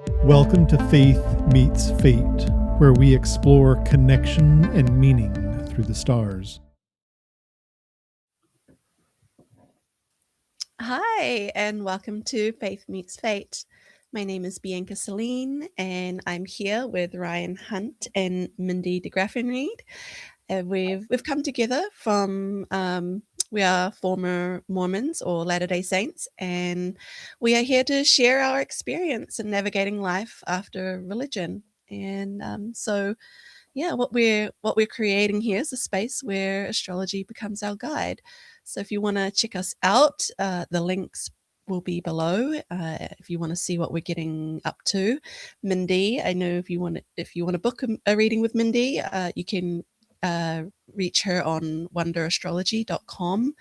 Welcome to Faith Meets Fate, where we explore connection and meaning through the stars. Hi, and welcome to Faith Meets Fate. My name is Bianca Celine, and I'm here with Ryan Hunt and Mindy DeGraffenreid. We've come together from we are former Mormons or Latter-day Saints, and we are here to share our experience in navigating life after religion. And what we're creating here is a space where astrology becomes our guide. So if you want to check us out, the links will be below. If you want to see what we're getting up to, Mindy, I know if you want to book a reading with Mindy, you can reach her on wonderastrology.com.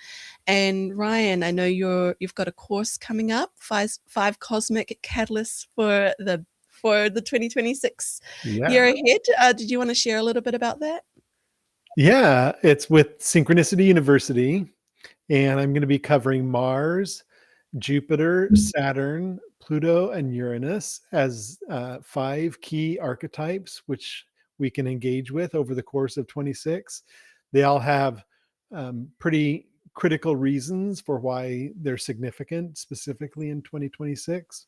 And Ryan, I know you've got a course coming up, five cosmic catalysts for the 2026 year ahead. Did you want to share a little bit about that? Yeah, it's with Synchronicity University, and I'm going to be covering Mars, Jupiter, Saturn, Pluto, and Uranus as 5 key archetypes, which we can engage with over the course of 26. They all have pretty critical reasons for why they're significant, specifically in 2026.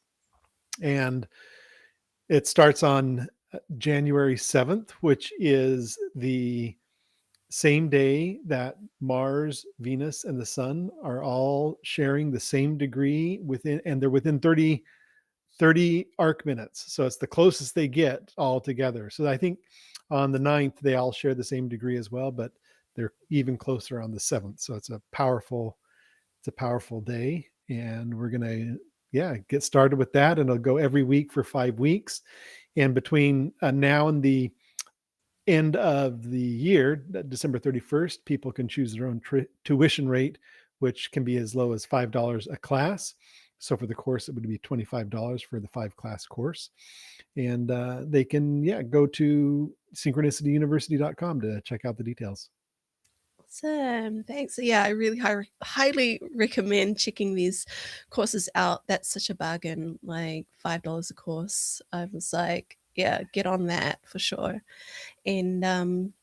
And it starts on January 7th, which is the same day that Mars, Venus, and the Sun are all sharing the same degree within, and they're within 30 arc minutes. So it's the closest they get all together. So I think on the 9th, they all share the same degree as well, but they're even closer on the 7th. So it's a powerful day. And we're going to, get started with that. And it'll go every week for 5 weeks. And between now and the end of the year, December 31st, people can choose their own tuition rate, which can be as low as $5 a class. So for the course, it would be $25 for the 5-class course. And they can, go to synchronicityuniversity.com to check out the details. Awesome. Thanks. Yeah, I really highly recommend checking these courses out. That's such a bargain, like $5 a course. I was like, yeah, get on that for sure. And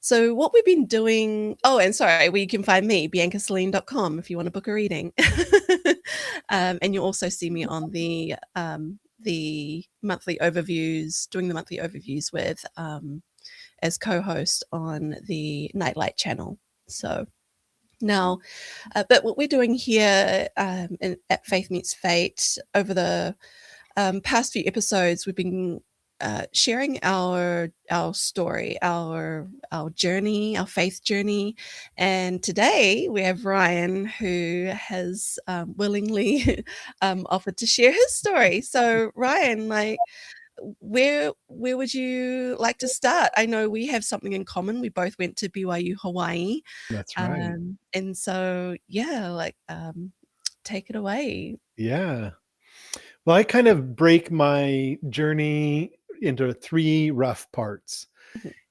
so what we've been doing, and sorry, you can find me, biancaceline.com, if you want to book a reading. And you'll also see me on the monthly overviews, doing the monthly overviews with as co-host on the Nightlight channel. So now, but what we're doing here at Faith Meets Fate over the past few episodes, we've been sharing our story, our journey, our faith journey. And today we have Ryan, who has willingly offered to share his story. So Ryan, where would you like to start? I know we have something in common. We both went to BYU Hawaiʻi. That's right. And so, take it away. Yeah. Well, I kind of break my journey into 3 rough parts.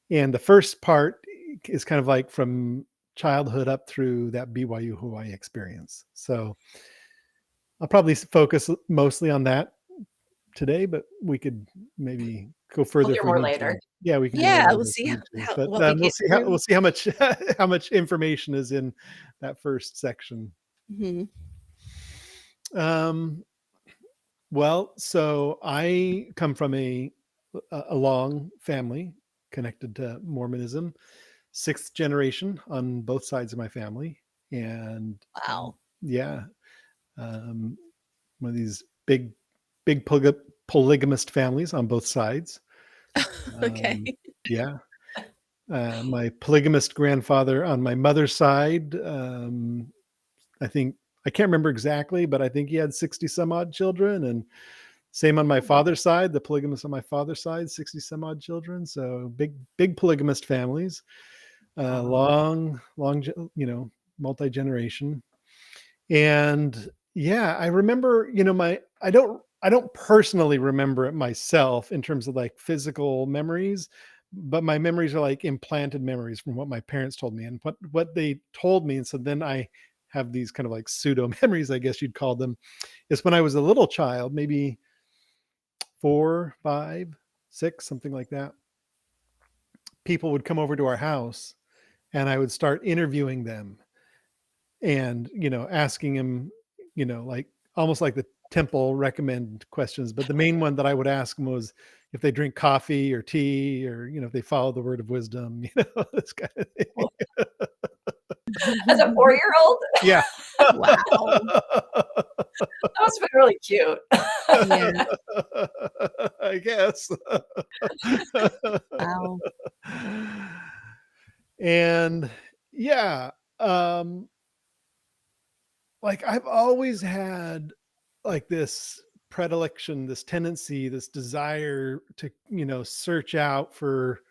And the first part is kind of like from childhood up through that BYU Hawaii experience. So I'll probably focus mostly on that today, but we could maybe go further. We'll hear more later. Yeah, we can. Yeah, we'll see we'll see how much how much information is in that first section. Mm-hmm. Well, so I come from a long family connected to Mormonism, 6th generation on both sides of my family, and Wow, one of these big polygamist families on both sides. okay. My polygamist grandfather on my mother's side, I can't remember exactly, but I think he had 60 some odd children, and same on my father's side, the polygamist on my father's side, 60 some odd children. So big polygamist families, long, multi-generation. And I remember, I don't personally remember it myself in terms of like physical memories, but my memories are like implanted memories from what my parents told me and what they told me. And so then I have these kind of like pseudo memories, I guess you'd call them, is when I was a little child, maybe 4, 5, 6, something like that, people would come over to our house and I would start interviewing them and, asking them, like almost like the temple recommend questions. But the main one that I would ask them was if they drink coffee or tea or, if they follow the word of wisdom, this kind of thing. As a 4-year-old? Yeah. Wow. That must have been really cute. Yeah. I guess. Wow. And yeah, like I've always had like this predilection, this tendency, this desire to, search out for,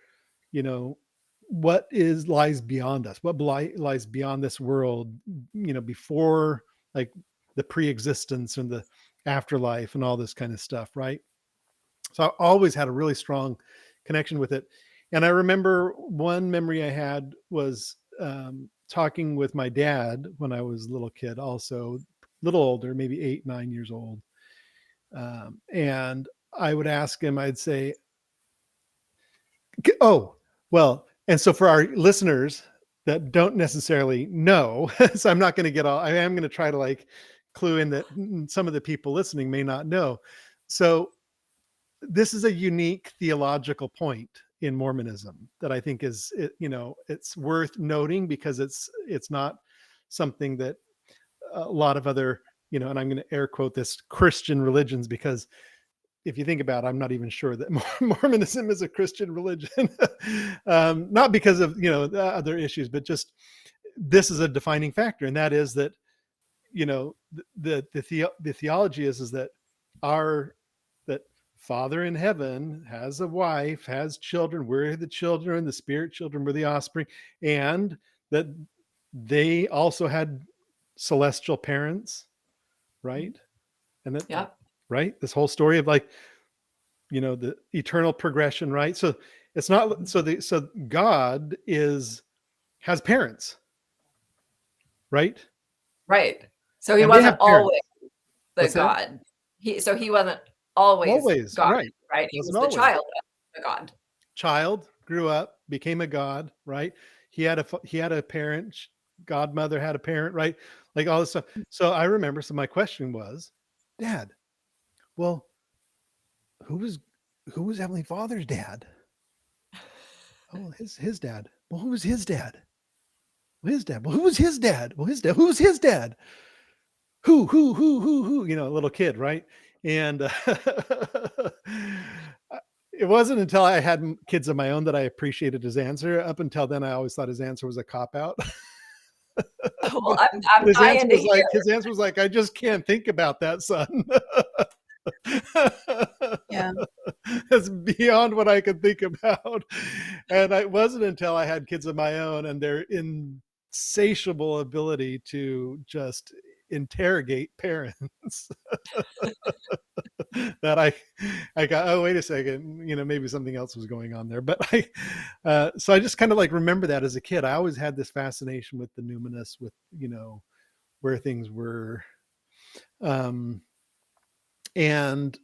you know, what is lies beyond us, what lies beyond this world, before like the pre-existence and the afterlife and all this kind of stuff, right? So I always had a really strong connection with it. And I remember one memory I had was talking with my dad when I was a little kid, also a little older, maybe 8, 9 years old. And I would ask him, I'd say, oh, well, and so for our listeners that don't necessarily know, so I'm not going to get all, I am going to try to like clue in that some of the people listening may not know. So this is a unique theological point in Mormonism that I think is, it's worth noting because it's not something that a lot of other, and I'm going to air quote this, Christian religions, because if you think about it, I'm not even sure that Mormonism is a Christian religion. Not because of, the other issues, but just this is a defining factor. And that is that, the theology is that that Father in heaven has a wife, has children. We're the children, the spirit children, we're the offspring. And that they also had celestial parents, right? And that, Yeah. right? This whole story of like, the eternal progression, right? So it's not, so God has parents, right? Right. So he And they have wasn't parents. always the What's that? God. He wasn't always Always, God, right. right? He was Wasn't the always. child of the God. Child, grew up, became a god, right? He had a parent, godmother had a parent, right? Like all this stuff. So I remember, so my question was, Dad, well, who was Heavenly Father's dad? Oh, his dad. Well, who was his dad? Well, his dad. Well, who was his dad? Well, his dad. Who was his dad? Who? A little kid, right? And it wasn't until I had kids of my own that I appreciated his answer. Up until then, I always thought his answer was a cop out. Well, I'm his dying to hear. his answer was like, I just can't think about that, son. Yeah. That's beyond what I could think about. And it wasn't until I had kids of my own and their insatiable ability to just interrogate parents that I got, oh, wait a second, maybe something else was going on there. But so I just kind of like remember that as a kid. I always had this fascination with the numinous, with, where things were. And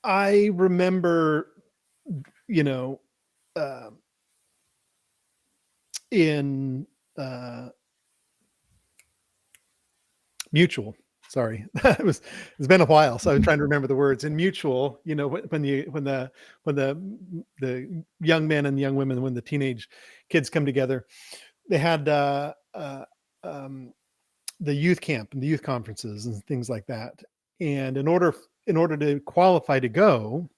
I remember, uh, in Mutual. Sorry, it's been a while, so I'm trying to remember the words. In Mutual, when the young men and young women, when the teenage kids come together, they had the youth camp and the youth conferences and things like that. And in order to qualify to go,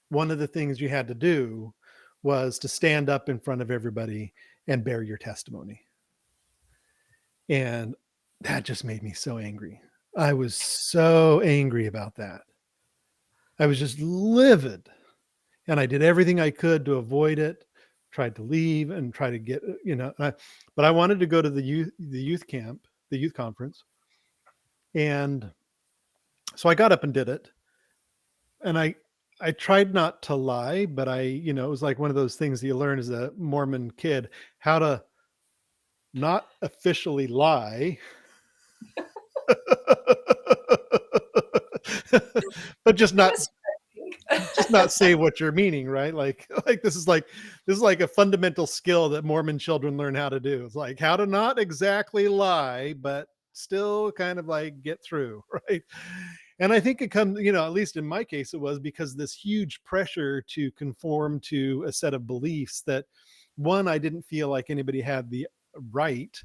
one of the things you had to do was to stand up in front of everybody and bear your testimony. And that just made me so angry. I was so angry about that. I was just livid. And I did everything I could to avoid it, tried to leave and try to get, but I wanted to go to the youth camp, the youth conference. And so I got up and did it. And I tried not to lie, but it was like one of those things that you learn as a Mormon kid, how to not officially lie, but just not say what you're meaning, right? Like this is like a fundamental skill that Mormon children learn how to do. It's like how to not exactly lie, but still kind of like get through, right? And I think it comes, at least in my case, it was because this huge pressure to conform to a set of beliefs that one, I didn't feel like anybody had the right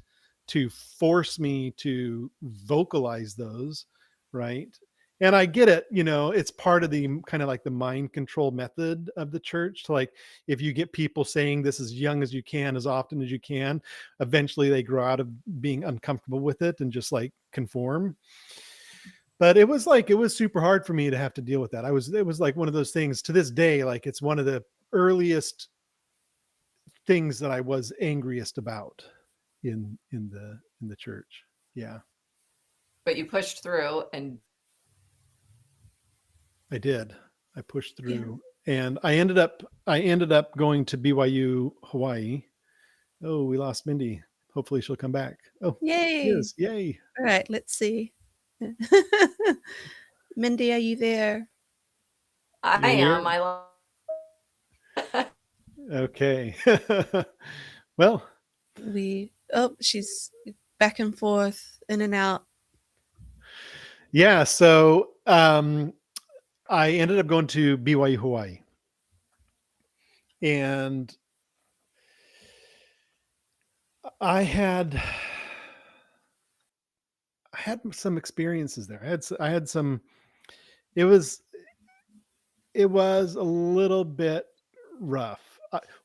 to force me to vocalize those, right? And I get it, it's part of the kind of like the mind control method of the church to like, if you get people saying this as young as you can, as often as you can, eventually they grow out of being uncomfortable with it and just like conform. But it was super hard for me to have to deal with that. It was like one of those things to this day, like it's one of the earliest things that I was angriest about in the church. Yeah. But you pushed through, and I did. I pushed through, Yeah. and I ended up going to BYU Hawaii. Oh, we lost Mindy. Hopefully she'll come back. Oh, Yay. yes, yay. All right, let's see. Mindy, are you there? I am. I okay. Well, she's back and forth, in and out. Yeah, so I ended up going to BYU Hawaii, and I had some experiences there. I had some. It was a little bit rough.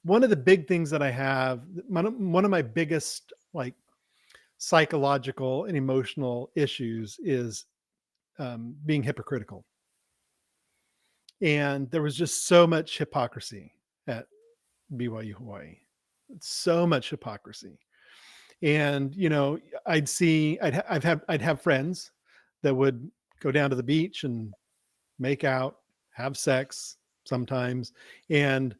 One of the big things that I have, one of my biggest like psychological and emotional issues is being hypocritical. And there was just so much hypocrisy at BYU Hawaii. So much hypocrisy. And I'd have friends that would go down to the beach and make out, have sex sometimes, and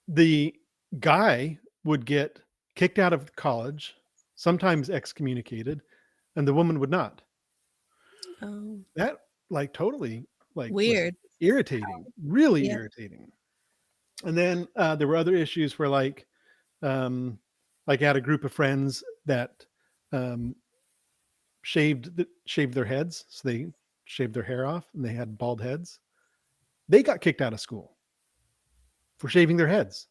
the guy would get kicked out of college, sometimes excommunicated, and the woman would not. Oh, That like totally like weird. Irritating, really Yeah. irritating. And then there were other issues where like I had a group of friends that shaved their heads, so they shaved their hair off and they had bald heads. They got kicked out of school for shaving their heads.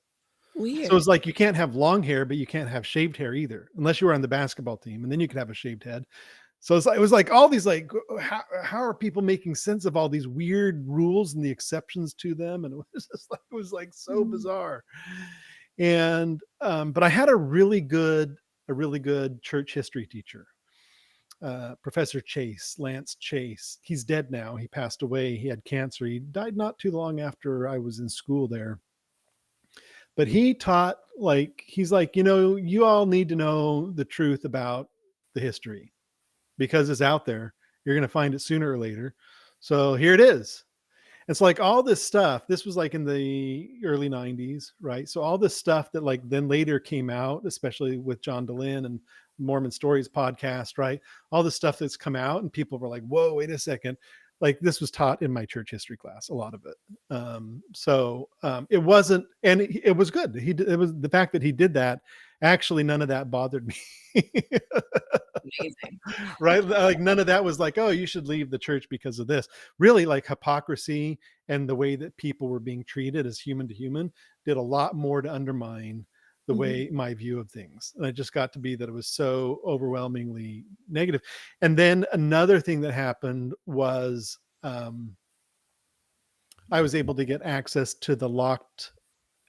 Weird. So it's like you can't have long hair, but you can't have shaved hair either, unless you were on the basketball team, and then you could have a shaved head. So it was like all these like how are people making sense of all these weird rules and the exceptions to them? And it was like so bizarre. And but I had a really good church history teacher, Professor Lance Chase. He's dead now. He passed away. He had cancer. He died not too long after I was in school there. But he taught he's like, you all need to know the truth about the history because it's out there. You're going to find it sooner or later. So here it is. It's like all this stuff. This was like in the early 90s, right? So all this stuff that like then later came out, especially with John DeLynn and Mormon Stories podcast, right? All the stuff that's come out and people were like, whoa, wait a second. Like this was taught in my church history class, a lot of it. So it wasn't, and it was good. It was the fact that he did that. Actually, none of that bothered me. amazing. Right? Like none of that was like, oh, you should leave the church because of this. Really, like hypocrisy and the way that people were being treated as human to human did a lot more to undermine the way my view of things. And it just got to be that it was so overwhelmingly negative. And then another thing that happened was I was able to get access to the locked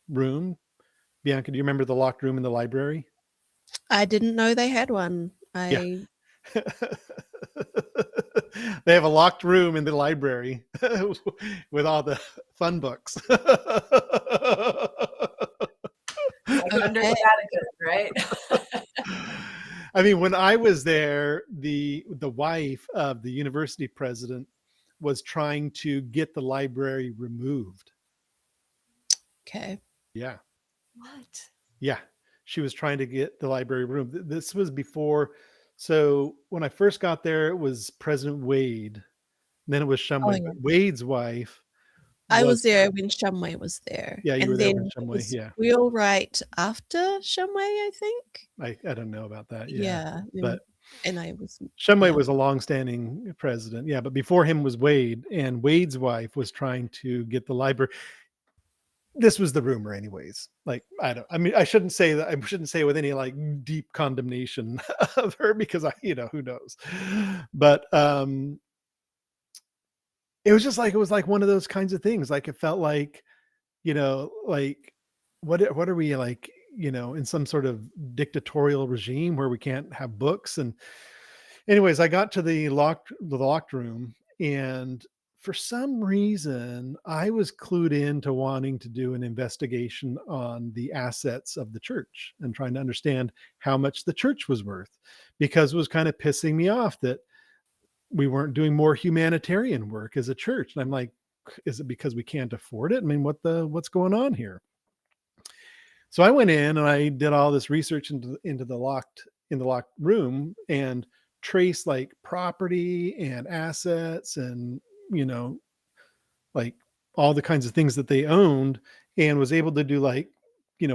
room. Bianca, do you remember the locked room in the library? I didn't know they had one. Yeah. They have a locked room in the library with all the fun books. Under Vatican, right? I mean, when I was there, the wife of the university president was trying to get the library removed. Okay. Yeah. What? Yeah. She was trying to get the library removed. This was before. So when I first got there, it was President Wade And then it was Oh, Shumway, yeah. but Wade's wife I was was there when Shumway was there, yeah, you were and there then when it Shumway, was yeah. Wheelwright after Shumway, I think? I don't know about that, yeah. Yeah, But and I was Shumway yeah. was a longstanding president, yeah, but before him was Wade, and Wade's wife was trying to get the library. This was the rumor anyways. Like, I mean, I shouldn't say that. I shouldn't say with any like deep condemnation of her because who knows. But it was just like, it was like one of those kinds of things. Like it felt like, like what are we like, in some sort of dictatorial regime where we can't have books. And anyways, I got to the locked room, and for some reason, I was clued into wanting to do an investigation on the assets of the church and trying to understand how much the church was worth, because it was kind of pissing me off that we weren't doing more humanitarian work as a church. And I'm like, is it because we can't afford it? I mean, what's going on here? So I went in and I did all this research into the locked room and traced like property and assets and you know like all the kinds of things that they owned, and was able to do like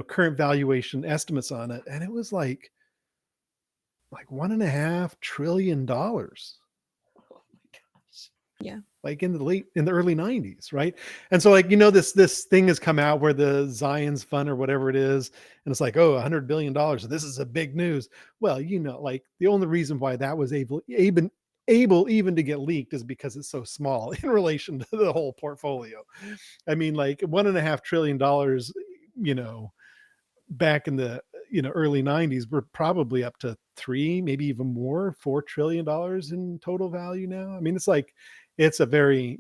current valuation estimates on it, and it was like $1.5 trillion, Oh my gosh. Yeah. like in the early 90s, right? And so like this thing has come out where the Zion's fund or whatever it is, and it's like, oh, $100 billion, this is a big news. Well, like the only reason why that was able even to get leaked is because it's so small in relation to the whole portfolio. I mean, like $1.5 trillion, you know back in the early 90s, we're probably up to three, maybe even more, $4 trillion in total value now. I mean, it's a very,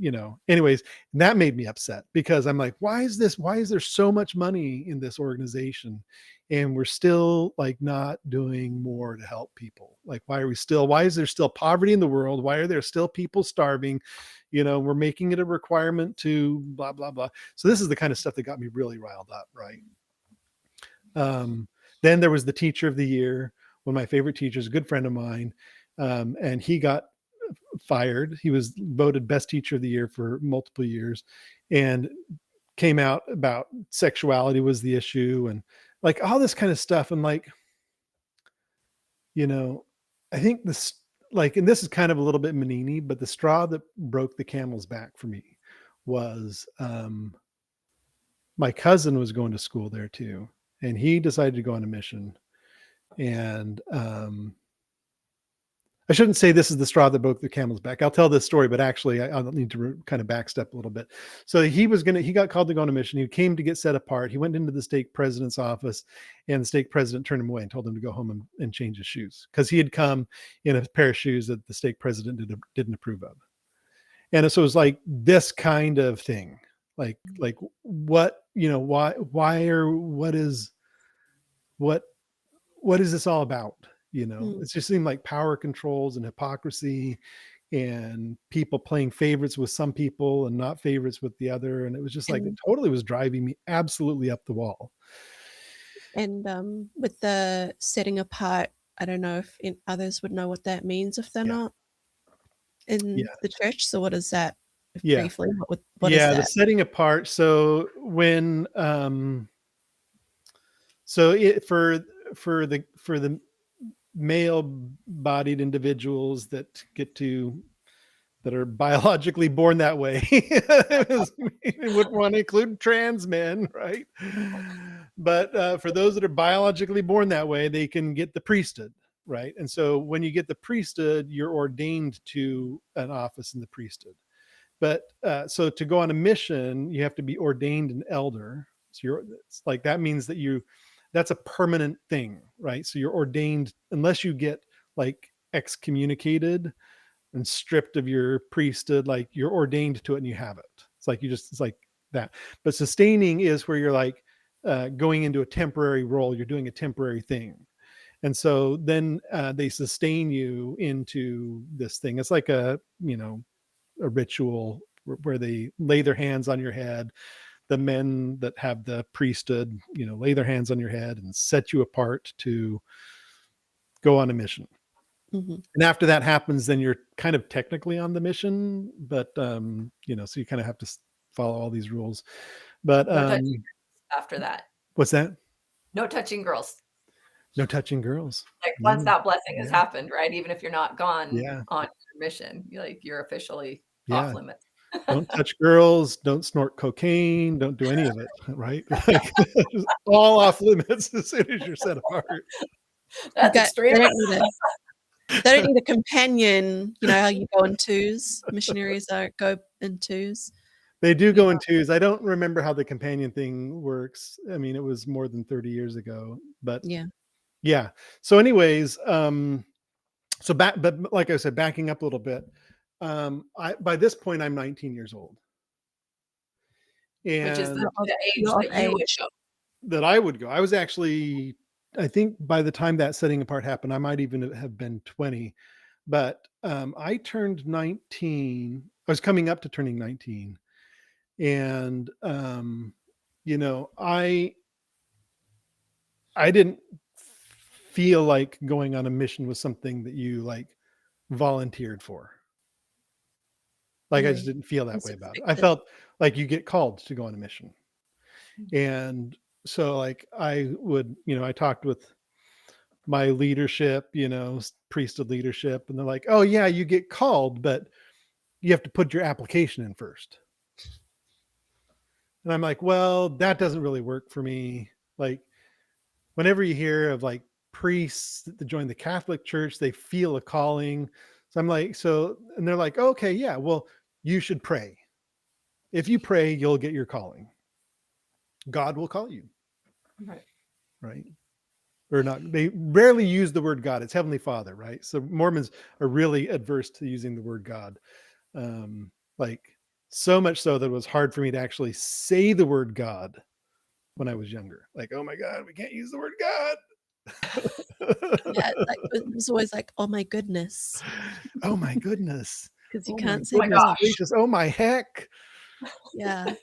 anyways, that made me upset because I'm like, why is there so much money in this organization and we're still like not doing more to help people? Like, why is there still poverty in the world? Why are there still people starving? We're making it a requirement to blah blah blah. So this is the kind of stuff that got me really riled up, right? Then there was the teacher of the year, one of my favorite teachers, a good friend of mine, and he got fired. He was voted best teacher of the year for multiple years, and came out about sexuality was the issue, and like all this kind of stuff. And like, you know, I think this, like, and this is kind of a little bit Menini, but the straw that broke the camel's back for me was my cousin was going to school there too, and he decided to go on a mission. And I shouldn't say this is the straw that broke the camel's back. I'll tell this story, but actually I'll need to kind of backstep a little bit. So he got called to go on a mission. He came to get set apart. He went into the stake president's office, and the stake president turned him away and told him to go home and change his shoes, because he had come in a pair of shoes that the stake president didn't approve of. And so it was like this kind of thing, like what, what what is this all about? Mm. It just seemed like power controls and hypocrisy and people playing favorites with some people and not favorites with the other. And it was just like, it And totally was driving me absolutely up the wall. with the setting apart, I don't know if others would know what that means if they're Yeah. not in Yeah. the church. So what is that? Yeah. Briefly, what is Yeah. The that? setting apart. So when, so it, for the male bodied individuals that are biologically born that way. We wouldn't want to include trans men, right? But for those that are biologically born that way, they can get the priesthood, right? And so when you get the priesthood, you're ordained to an office in the priesthood. But so to go on a mission, you have to be ordained an elder. So it's like, that means that's a permanent thing, right? So you're ordained unless you get like excommunicated and stripped of your priesthood, like you're ordained to it and you have it. It's like that. But sustaining is where you're like going into a temporary role. You're doing a temporary thing. And so then they sustain you into this thing. It's like a ritual where they lay their hands on your head. The men that have the priesthood, lay their hands on your head and set you apart to go on a mission. Mhm. And after that happens, then you're kind of technically on the mission, but, you know, so you kind of have to follow all these rules. But, No touching after that. what's that? No touching girls. No touching girls. Like, once that blessing has Yeah. happened, right? Even if you're not gone Yeah. on your mission, you're officially Yeah. off limits. Don't touch girls, don't snort cocaine, don't do any of it, right? Like, just all off limits as soon as you're set apart. That's They extreme. don't need a companion, you know how you go in twos? Missionaries go in twos. They do go in twos. I don't remember how the companion thing works. I mean, it was more than 30 years ago, but Yeah. yeah. So anyways, but like I said, backing up a little bit, by this point, I'm 19 years old. Which is And the age You're of that you would age. go. that I would go. I was actually, I think by the time that setting apart happened, I might even have been 20. But I turned 19. I was coming up to turning 19. And you know, I didn't feel like going on a mission was something that you like volunteered for. Like I just didn't feel that way about it. I felt like you get called to go on a mission. And so like I would, you know, I talked with my leadership, you know, priesthood leadership, and they're like, "Oh yeah, you get called, but you have to put your application in first." And I'm like, "Well, that doesn't really work for me." Like whenever you hear of like priests that join the Catholic Church, they feel a calling. So I'm like, and they're like, "Okay, yeah, well, you should pray. If you pray, you'll get your calling. God will call you." Right. Right? Or not, they rarely use the word God. It's Heavenly Father, right? So Mormons are really adverse to using the word God. Like so much so that it was hard for me to actually say the word God when I was younger. Like, oh my God, we can't use the word God. Yeah, like, it was always like, "Oh my goodness," Oh my goodness. because you Oh can't my say goodness gosh. gracious. Oh my heck. Yeah.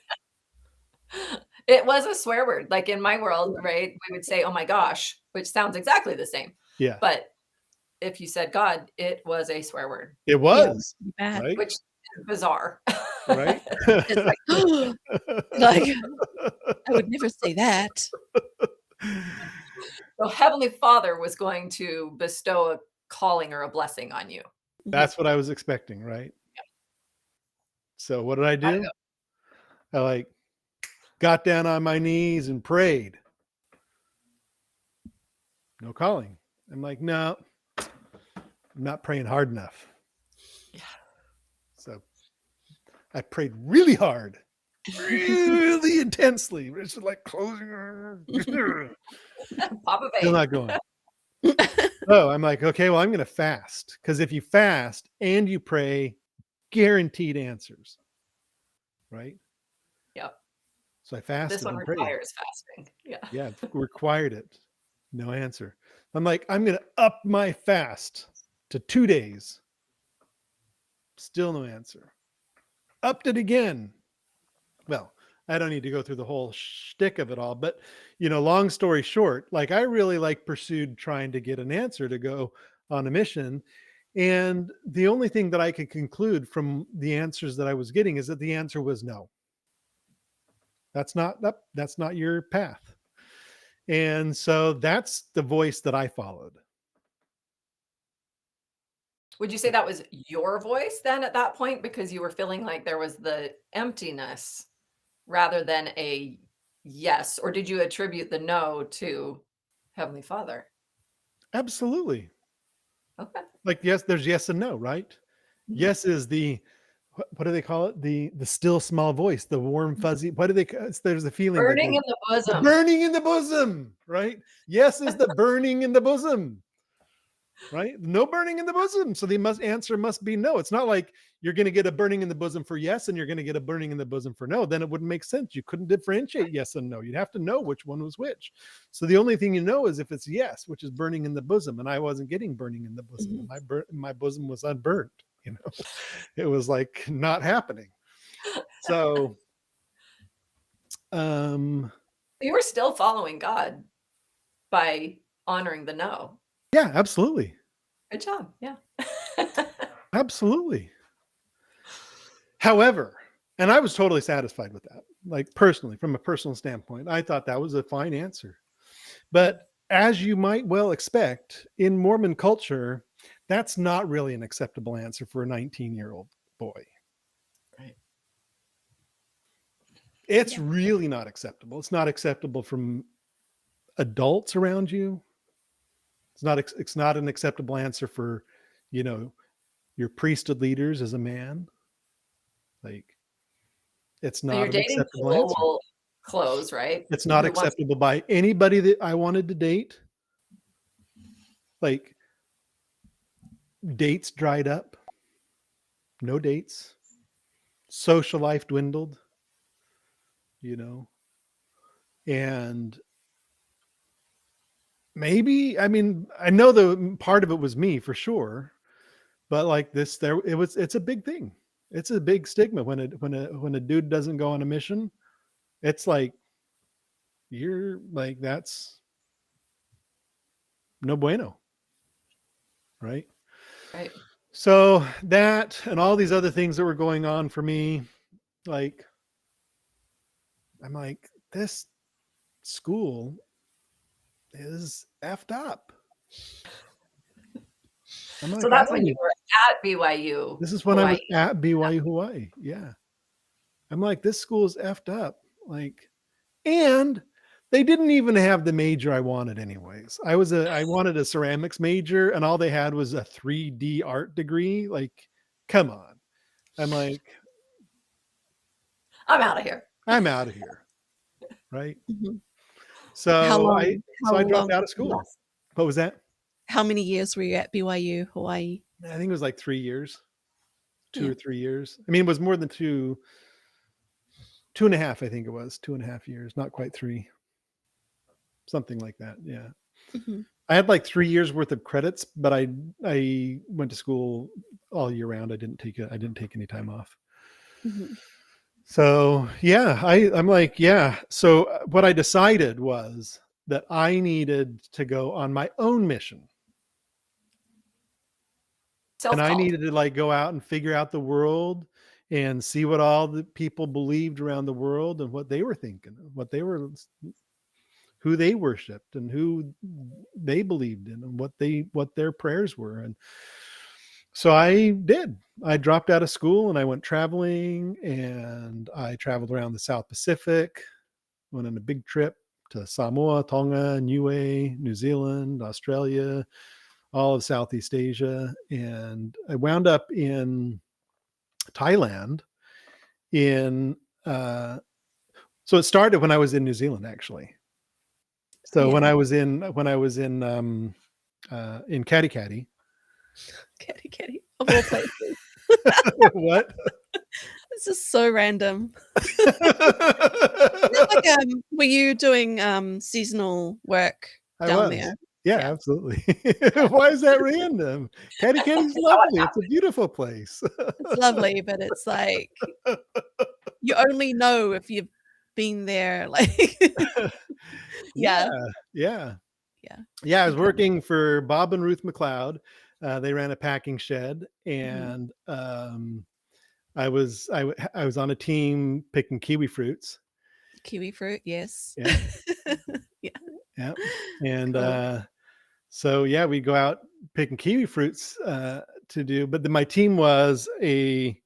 It was a swear word. Like in my world, right? We would say, "Oh my gosh," which sounds exactly the same. Yeah, But if you said God, it was a swear word, it Yeah, was. pretty bad. Right. which is bizarre. Right. It's like, like, I would never say that. So Heavenly Father was going to bestow a calling or a blessing on you. That's what I was expecting. Right. So what did I Gotta do? go. I like got down on my knees and prayed. No calling. I'm like, no, I'm not praying hard enough. Yeah. So I prayed really hard, really intensely. It's like closing. Pop a Still vein. not going. So I'm like, okay, well, I'm going to fast, because if you fast and you pray, guaranteed answers. Right. Yep. So I This fasted one and prayed. requires fasting. Yeah. Yeah, required it. No answer. I'm like, I'm going to up my fast to 2 days. Still no answer. Upped it again. Well, I don't need to go through the whole shtick of it all, but you know, long story short, like I really like pursued trying to get an answer to go on a mission. And the only thing that I could conclude from the answers that I was getting is that the answer was no. That's not your path. And so that's the voice that I followed. Would you say that was your voice then at that point because you were feeling like there was the emptiness rather than a yes? Or did you attribute the no to Heavenly Father? Absolutely. Okay. Like, yes, there's yes and no, right? Yes is the, what do they call it? The still small voice, the warm fuzzy. What do they? There's a feeling that Burning goes, in the the bosom. burning in the bosom, right? Yes is the burning in the bosom, right? No burning in the bosom, so the answer must be no. It's not like you're going to get a burning in the bosom for yes and you're going to get a burning in the bosom for no. Then it wouldn't make sense. You couldn't differentiate yes and no. You'd have to know which one was which. So the only thing you know is if it's yes, which is burning in the bosom, and I wasn't getting burning in the bosom. My bosom was unburnt. You know, it was like not happening. So, You were still following God by honoring the no. yeah, absolutely. Good job. Yeah. Absolutely. However, and I was totally satisfied with that. Like personally, from a personal standpoint, I thought that was a fine answer. But as you might well expect, in Mormon culture, that's not really an acceptable answer for a 19-year-old boy. Right. It's Yeah. really not acceptable. It's not acceptable from adults around you. It's not an acceptable answer for, you know, your priesthood leaders as a man. Like, it's So your not an dating acceptable pool answer. will close, right? It's not Who wants acceptable by anybody that I wanted to date. Like, dates dried up. No dates. Social life dwindled, you know. And maybe, I mean, I know the part of it was me for sure, but like this, it's a big thing. It's a big stigma when a dude doesn't go on a mission. It's like, you're like, that's no bueno, right? right? So that and all these other things that were going on for me, like, I'm like, this school is effed up. I'm So like, that's when you were at BYU this is when I Hawaii. was at BYU Hawaii. Yeah. I'm like, this school is effed up. Like, and they didn't even have the major I wanted anyways. I wanted a ceramics major and all they had was a 3D art degree. Like, come on. I'm like, I'm out of here. I'm out of here. Right. Mhm. How So long? I How dropped long? out of school. Yes. What was that? How many years were you at BYU Hawaii? I think it was like 3 years, 2 Yeah. or 3 years. I mean, it was more than 2.5, I think it was 2.5 years, not quite 3, something like that. Yeah. Mhm. I had like 3 years worth of credits, but I went to school all year round. I didn't take any time off. Mhm. So yeah, I'm like, yeah. So what I decided was that I needed to go on my own mission. And I Self-called. needed to like go out and figure out the world and see what all the people believed around the world and what they were thinking, who they worshiped and who they believed in and what their prayers were. And so I did. I dropped out of school and I went traveling, and I traveled around the South Pacific, went on a big trip to Samoa, Tonga, Niue, New Zealand, Australia, all of Southeast Asia. And I wound up in Thailand in, so it started when I was in New Zealand, actually. So Yeah. when I was in Caddy, Kitty of all places. what? This is so random. Like, were you doing seasonal work I down was. there? Yeah, Yeah. absolutely. Why is that random? Caddy's lovely. It's a beautiful place. It's lovely, but it's like you only know if you've been there, like Yeah, yeah, yeah. yeah. Yeah, I was Okay. working for Bob and Ruth McLeod. They ran a packing shed, Mhm. and I was on a team picking kiwi fruits. Kiwi fruit, yes. Yeah, Yeah. yeah, and Cool. so yeah, we go out picking kiwi fruits to do. But then my team was a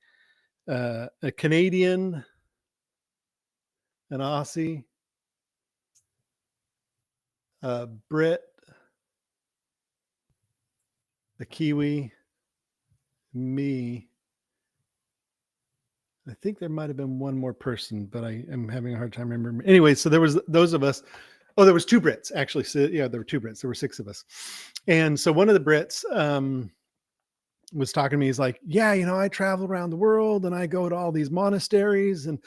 Canadian, an Aussie, a Brit, a Kiwi, me. I think there might have been one more person, but I am having a hard time remembering. Anyway, so there was those of us. Oh, there was 2 Brits actually. So yeah, there were 2 Brits. There were 6 of us, and so one of the Brits was talking to me. He's like, "Yeah, I travel around the world and I go to all these monasteries, and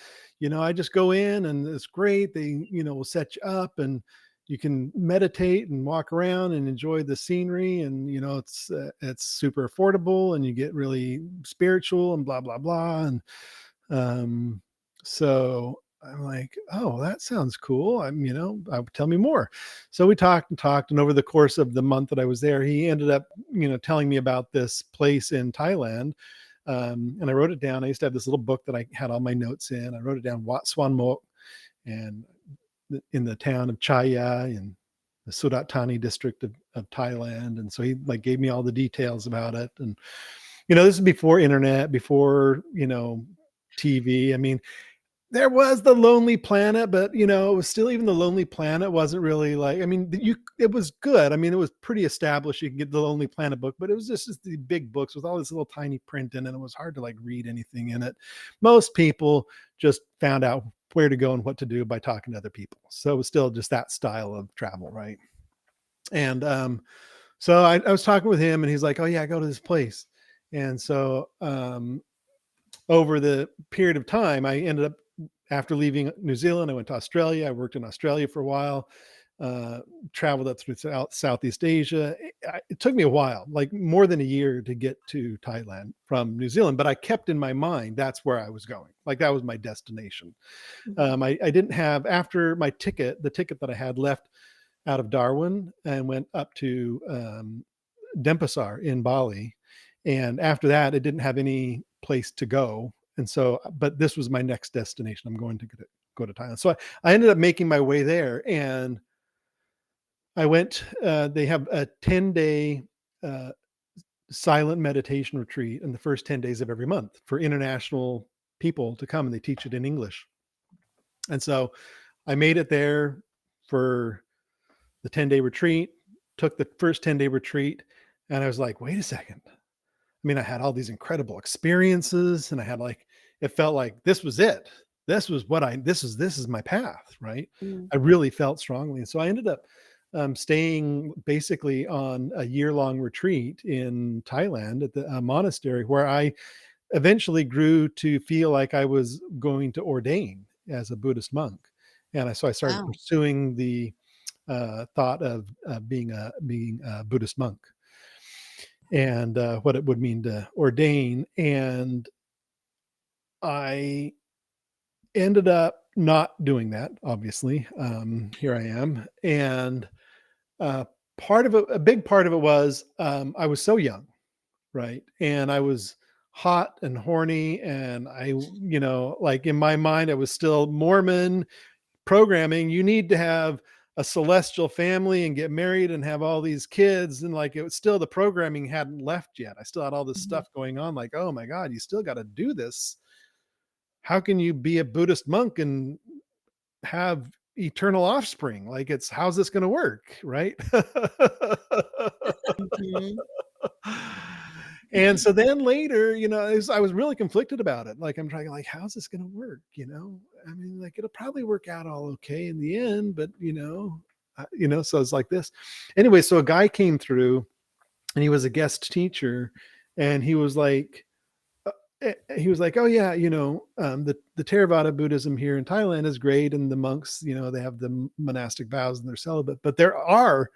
I just go in and it's great. They will set you up and you can meditate and walk around and enjoy the scenery, and it's super affordable and you get really spiritual and blah blah blah." And so I'm like, oh, that sounds cool. Tell me more. So we talked and talked. And over the course of the month that I was there, he ended up, telling me about this place in Thailand. And I wrote it down. I used to have this little book that I had all my notes in. I wrote it down, Wat Swan Mok, and in the town of Chaya in the Surat Thani district of Thailand. And so he like gave me all the details about it. And, this is before internet, before, TV. I mean, there was the Lonely Planet, but it was still, even the Lonely Planet wasn't really like, it was good. It was pretty established. You can get the Lonely Planet book, but it was just the big books with all this little tiny print in it. It was hard to like read anything in it. Most people just found out where to go and what to do by talking to other people. So it was still just that style of travel, right? And so I was talking with him, and he's like, "Oh yeah, go to this place." And so over the period of time, I ended up, after leaving New Zealand, I went to Australia. I worked in Australia for a while, traveled up through Southeast Asia. It took me a while, like more than a year, to get to Thailand from New Zealand, but I kept in my mind that's where I was going. Like that was my destination. I didn't have, after my ticket, the ticket that I had left out of Darwin and went up to Denpasar in Bali. And after that, it didn't have any place to go. And so, but this was my next destination. I'm going to go to Thailand. So I ended up making my way there, and I went, they have a 10-day silent meditation retreat in the first 10 days of every month for international people to come, and they teach it in English. And so I made it there for the 10-day retreat, took the first 10-day retreat, and I was like, wait a second. I had all these incredible experiences, and I had like, it felt like this was it. This was this is my path, right? I really felt strongly. And so I ended up staying basically on a year-long retreat in Thailand at the monastery, where I eventually grew to feel like I was going to ordain as a Buddhist monk. And so I started pursuing the thought of being a Buddhist monk, and what it would mean to ordain. And I ended up not doing that, obviously. Here I am. And part of it, a big part of it was, I was so young, right? And I was hot and horny, and I, like in my mind, I was still Mormon programming. You need to have a celestial family and get married and have all these kids. And like, it was still, the programming hadn't left yet. I still had all this stuff going on. Like, oh my God, you still got to do this. How can you be a Buddhist monk and have eternal offspring? Like, how's this going to work? Right. And so then later, I was really conflicted about it. Like, I'm trying, like, how's this going to work? Like, it'll probably work out all okay in the end, but so it's like this. Anyway, so a guy came through, and he was a guest teacher, and he was like, oh yeah, the Theravada Buddhism here in Thailand is great, and the monks, they have the monastic vows and they're celibate, but there are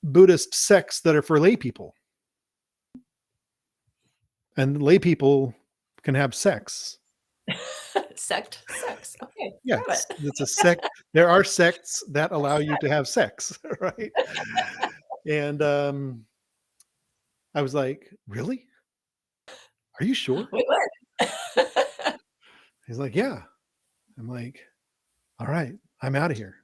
Buddhist sects that are for lay people. And lay people can have sex. Sex. Okay. Yes, it's a sect. There are sects that allow you to have sex, right? And I was like, really? Are you sure? Wait, what? He's like, yeah. I'm like, all right, I'm out of here.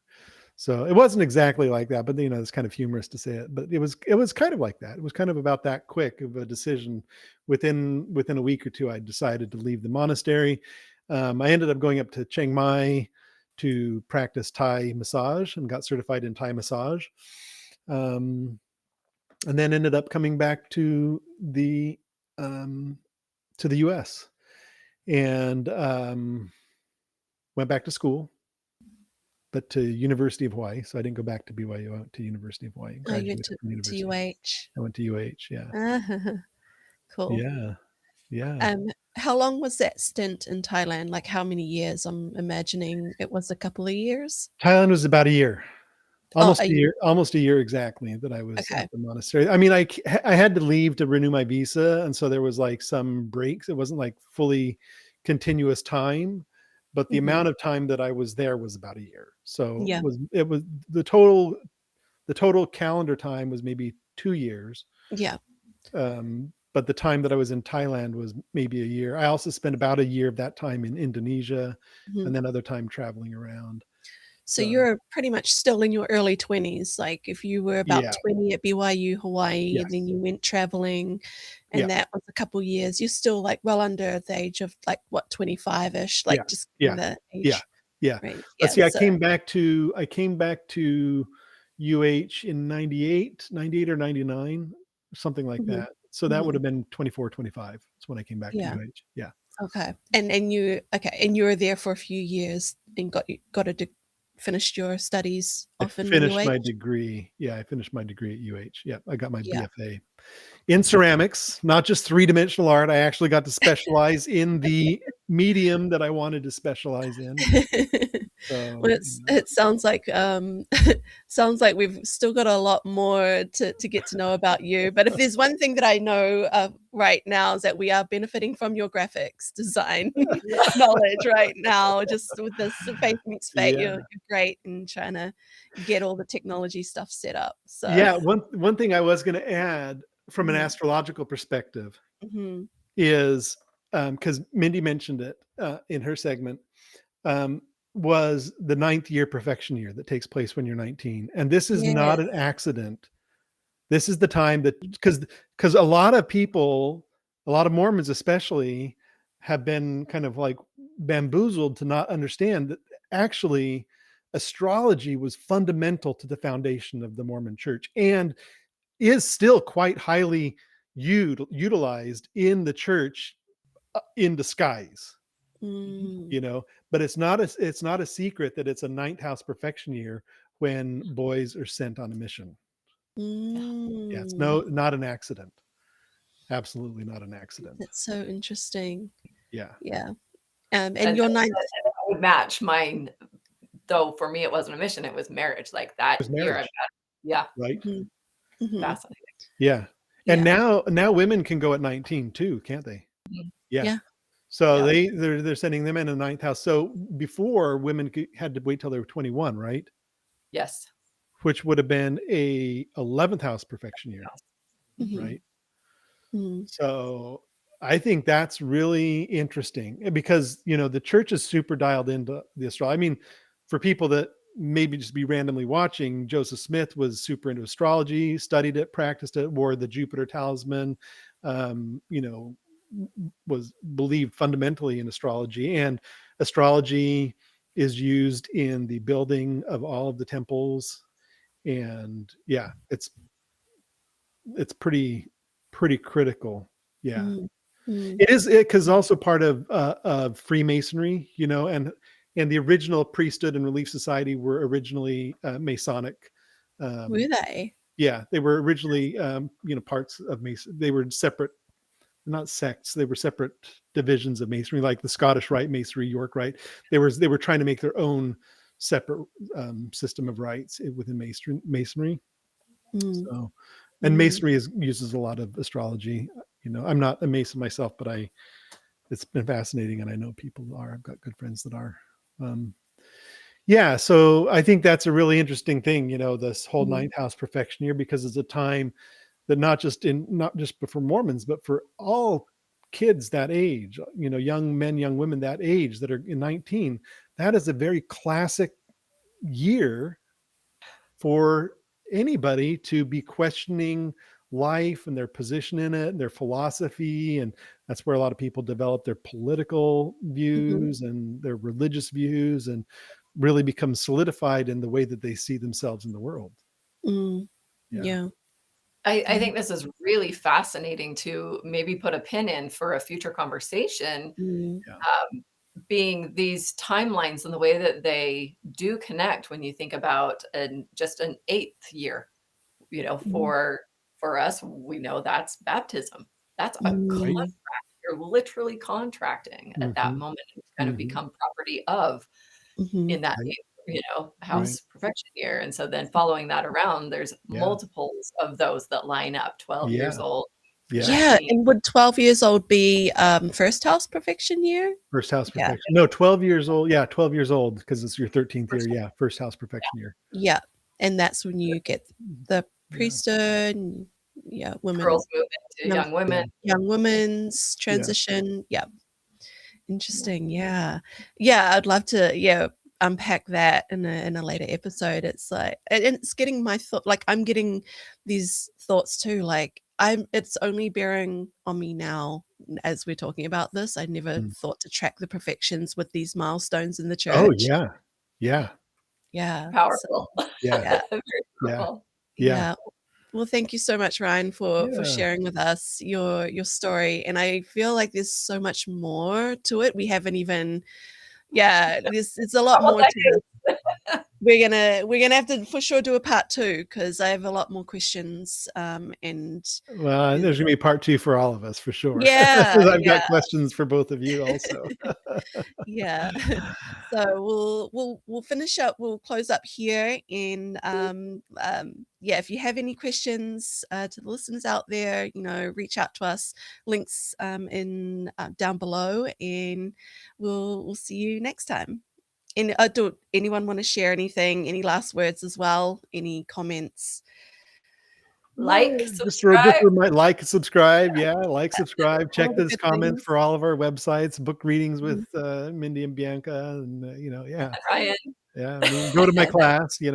So it wasn't exactly like that, but it's kind of humorous to say it, but it was kind of like that. It was kind of about that quick of a decision. Within a week or two, I decided to leave the monastery. I ended up going up to Chiang Mai to practice Thai massage and got certified in Thai massage. And then ended up coming back to the US, and went back to school, but to University of Hawaii. So I didn't go back to BYU. I went to University of Hawaii. Oh, you went to UH. I went to UH. Yeah. Cool. Yeah. How long was that stint in Thailand? Like, how many years? I'm imagining it was a couple of years. Thailand was about a year. Almost a year exactly that I was at the monastery. I had to leave to renew my visa. And so there was like some breaks. It wasn't like fully continuous time. but the Mhm. amount of time that I was there was about a year. So Yeah. it was the total calendar time was maybe 2 years. Yeah. But the time that I was in Thailand was maybe a year. I also spent about a year of that time in Indonesia, Mhm. and then other time traveling around. So So, you're pretty much still in your early 20s, like, if you were about yeah, 20 at BYU, Hawaii, and then yes, you went traveling, yeah, and that was a couple years, you're still, like, well under the age of, like, what, 25-ish, yeah, like, just getting yeah, the yeah, age yeah. range. Let's Yeah, see, I so came back to UH in 98 or 99, something like mhm, that. So that would mhm, have been 24, 25. That's when I came back to yeah, UH. Yeah. okay, and you were there for a few years and got a de finished your studies I off in finished my UH? degree. Yeah, I finished my degree at UH. Yeah, I got my Yeah. BFA in ceramics, not just three-dimensional art. I actually got to specialize in the medium that I wanted to specialize in. Well, So, it sounds like, sounds like we've still got a lot more to get to know about you, but if there's one thing that I know, right now is that we are benefiting from your graphics design knowledge right now, just with this faith meets fate, yeah. you're great in trying to get all the technology stuff set up, so Yeah, one thing I was gonna add from an Mhm, astrological perspective mhm. is, because Mindy mentioned it, in her segment, um, was the ninth year perfection year that takes place when you're 19, and this is not an Yes. accident. This is the time that because a lot of people, a lot of Mormons especially, have been kind of like bamboozled to not understand that actually astrology was fundamental to the foundation of the Mormon church and is still quite highly utilized in the church in disguise, Mm, you know, but it's not a secret that it's a ninth house perfection year when boys are sent on a mission. Yeah, it's mm. not an accident. Absolutely not an accident. That's so interesting. Yeah. Yeah, And and your ninth and that would match mine, though for me, it wasn't a mission, it was marriage, like, that It's year I've marriage, got yeah, right? Mhm, mhm, fascinating. Yeah. And yeah, now women can go at 19 too, can't they? Mhm. Yeah. yeah, So Yep. they're sending them in a ninth house. So before women had to wait till they were 21, right? Yes. Which would have been a 11th house perfection year, Yes. Mhm. mhm, right? mm, So I think that's really interesting because, the church is super dialed into the astrology. I mean, for people that maybe just be randomly watching, Joseph Smith was super into astrology, studied it, practiced it, wore the Jupiter talisman, um, you know, was believed fundamentally in astrology. And astrology is used in the building of all of the temples. And yeah, it's pretty critical. Yeah. mm, mm. It is because also part of Freemasonry, and the original priesthood and relief society were originally Masonic. Were Um, they? yeah, they were originally parts of Mason. They were separate, not sects. They were separate divisions of Masonry, like the Scottish Rite Masonry, York Rite. They were trying to make their own separate system of rites within Masonry. Mm, So, and mm, Masonry uses a lot of astrology. I'm not a Mason myself, but it's been fascinating, and I know people are. I've got good friends that are. Um, yeah, so I think that's a really interesting thing, this whole mhm, ninth house perfection year, because it's a time that not just for Mormons, but for all kids that age, young men, young women that age that are in 19, that is a very classic year for anybody to be questioning life and their position in it and their philosophy. And that's where a lot of people develop their political mhm, views and their religious views and really become solidified in the way that they see themselves in the world. mm. Yeah. Yeah. I Mm, think this is really fascinating to maybe put a pin in for a future conversation, mm, Yeah. being these timelines and the way that they do connect when you think about just an 8th year, mhm, for us, we know that's baptism. That's a Right. mm, you're literally contracting at that Hmm. moment and kind of Hmm. become property of mhm, in that Right. Right. house perfection year, and so then following that around, there's Yeah. multiples of those that line up, 12 years Yeah. old, Yeah. Yeah, and would 12 years old be first house perfection year? First house Yeah. perfection. No, 12 years old. Yeah, 12 years old because it's your 13th year. First Yeah, first house perfection year. Yeah, and that's when you get the Yeah. priesthood and women, girls move into young women. young women's transition. Yeah. Interesting. Yeah. I'd love to unpack that in a later episode. It's like, and it's getting my thought, like I'm getting these thoughts too, like it's only bearing on me now as we're talking about this. I never thought to track the perfections with these milestones in the church. Oh yeah. Yeah. Yeah. Powerful. Yeah. Very powerful. Yeah. Well, thank you so much, Ryan, for Yeah. sharing with us your story. And I feel like there's so much more to it. We haven't even, it's a lot more to this. We're gonna have to for sure do a part 2 because I have a lot more questions. And Well, there's gonna be part 2 for all of us for sure. Yeah, 'Cause I've got questions for both of you also. yeah. So we'll finish up. We'll close up here, and if you have any questions to the listeners out there, reach out to us. Links in down below, and we'll see you next time. And do anyone want to share anything? Any last words as well? Any comments? Like, Just subscribe. remind, like, subscribe. Yeah, like, subscribe. Check All the this good comment things. for all of our websites, book readings with Mindy and Bianca, and yeah. Ryan. Yeah, I mean, go to my class, yeah.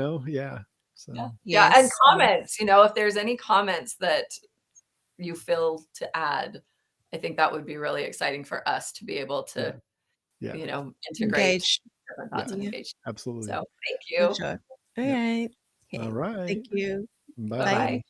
So Yeah, and Yes. comments, if there's any comments that you feel to add, I think that would be really exciting for us to be able to, yeah, integrate Engage. different thoughts and engage. absolutely. So thank For you. sure. All Yeah. right. Okay. All right. Thank you. Bye. Bye-bye.